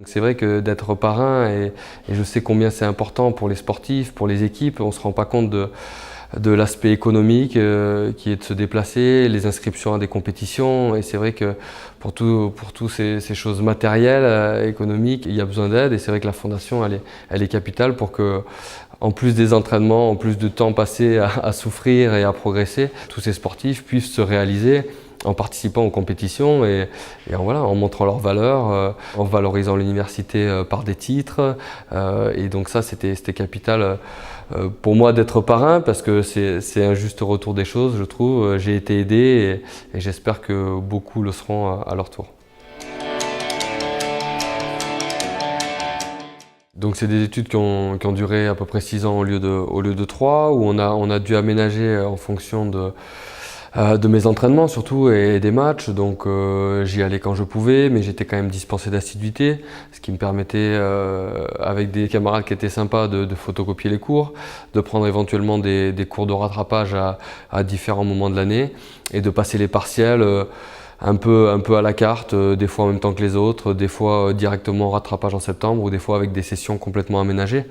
C'est vrai que d'être parrain, et je sais combien c'est important pour les sportifs, pour les équipes, on ne se rend pas compte de l'aspect économique qui est de se déplacer, les inscriptions à des compétitions. Et c'est vrai que pour toutes ces choses matérielles, économiques, il y a besoin d'aide. Et c'est vrai que la fondation, elle est capitale pour que, en plus des entraînements, en plus de temps passé à souffrir et à progresser, tous ces sportifs puissent se réaliser en participant aux compétitions et en montrant leurs valeurs, en valorisant l'université par des titres. Et donc ça, c'était capital pour moi d'être parrain, parce que c'est un juste retour des choses, je trouve. J'ai été aidé et j'espère que beaucoup le seront à leur tour. Donc c'est des études qui ont duré à peu près 6 ans au lieu de 3, où on a dû aménager en fonction de mes entraînements surtout et des matchs. Donc j'y allais quand je pouvais, mais j'étais quand même dispensé d'assiduité, ce qui me permettait, avec des camarades qui étaient sympas, de photocopier les cours, de prendre éventuellement des cours de rattrapage à différents moments de l'année et de passer les partiels un peu à la carte, des fois en même temps que les autres, des fois directement en rattrapage en septembre, ou des fois avec des sessions complètement aménagées.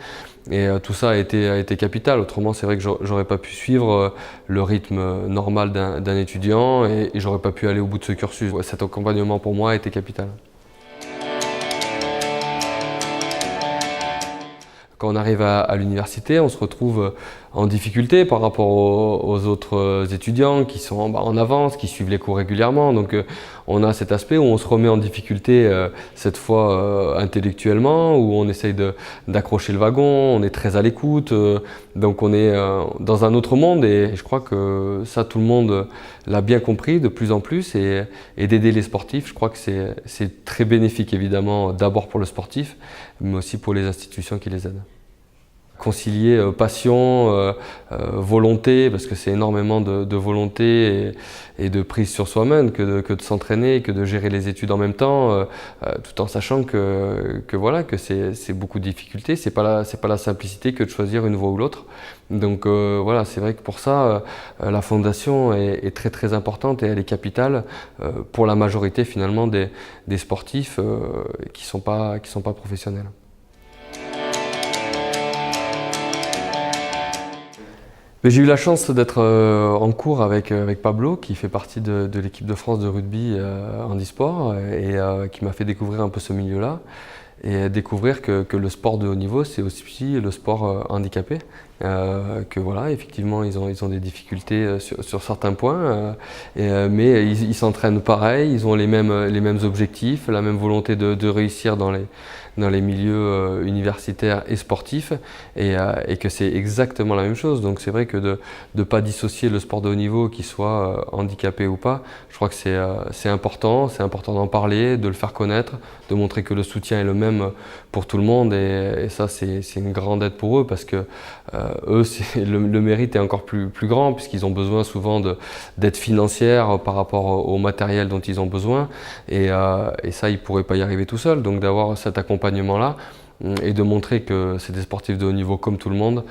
Et tout ça a été capital. Autrement, c'est vrai que j'aurais pas pu suivre le rythme normal d'un étudiant, et j'aurais pas pu aller au bout de ce cursus. Ouais, cet accompagnement pour moi a été capital. Quand on arrive à l'université, on se retrouve en difficulté par rapport aux autres étudiants qui sont en avance, qui suivent les cours régulièrement. Donc on a cet aspect où on se remet en difficulté, cette fois intellectuellement, où on essaye d'accrocher le wagon, on est très à l'écoute. Donc on est dans un autre monde, et je crois que ça, tout le monde l'a bien compris de plus en plus. Et d'aider les sportifs, je crois que c'est très bénéfique, évidemment, d'abord pour le sportif, mais aussi pour les institutions qui les aident. Concilier passion, volonté, parce que c'est énormément de volonté et de prise sur soi-même que de s'entraîner, que de gérer les études en même temps, tout en sachant que c'est beaucoup de difficultés. C'est pas la simplicité que de choisir une voie ou l'autre. Donc voilà, c'est vrai que pour ça, la fondation est très très importante, et elle est capitale pour la majorité finalement des sportifs qui sont pas professionnels. J'ai eu la chance d'être en cours avec Pablo, qui fait partie de l'équipe de France de rugby handisport, et qui m'a fait découvrir un peu ce milieu-là, et découvrir que le sport de haut niveau, c'est aussi le sport handicapé. Que voilà, effectivement, ils ont des difficultés sur certains points, mais ils s'entraînent pareil, ils ont les mêmes objectifs, la même volonté de réussir dans les milieux universitaires et sportifs, et que c'est exactement la même chose. Donc c'est vrai que de ne pas dissocier le sport de haut niveau, qu'il soit handicapé ou pas, je crois que c'est important d'en parler, de le faire connaître, de montrer que le soutien est le même pour tout le monde, et ça c'est une grande aide pour eux, parce que eux, le mérite est encore plus grand, puisqu'ils ont besoin souvent d'aide financière par rapport au matériel dont ils ont besoin, et ça, ils ne pourraient pas y arriver tout seuls. Donc d'avoir cet accompagnement-là et de montrer que c'est des sportifs de haut niveau comme tout le monde,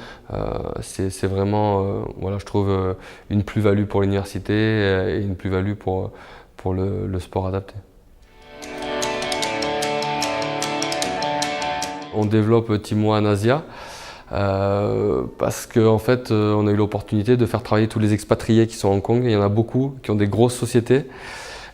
c'est vraiment, voilà, je trouve, une plus-value pour l'université et une plus-value pour le sport adapté. On développe Team One Asia parce qu'en fait, on a eu l'opportunité de faire travailler tous les expatriés qui sont à Hong Kong. Il y en a beaucoup qui ont des grosses sociétés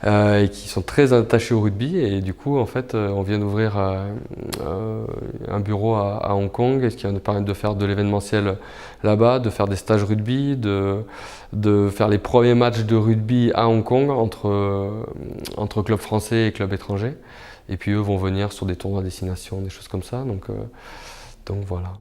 et qui sont très attachés au rugby. Et du coup, en fait, on vient d'ouvrir un bureau à Hong Kong, ce qui va nous permettre de faire de l'événementiel là-bas, de faire des stages rugby, de faire les premiers matchs de rugby à Hong Kong entre clubs français et clubs étrangers. Et puis eux vont venir sur des tournois à destination, des choses comme ça. Donc voilà.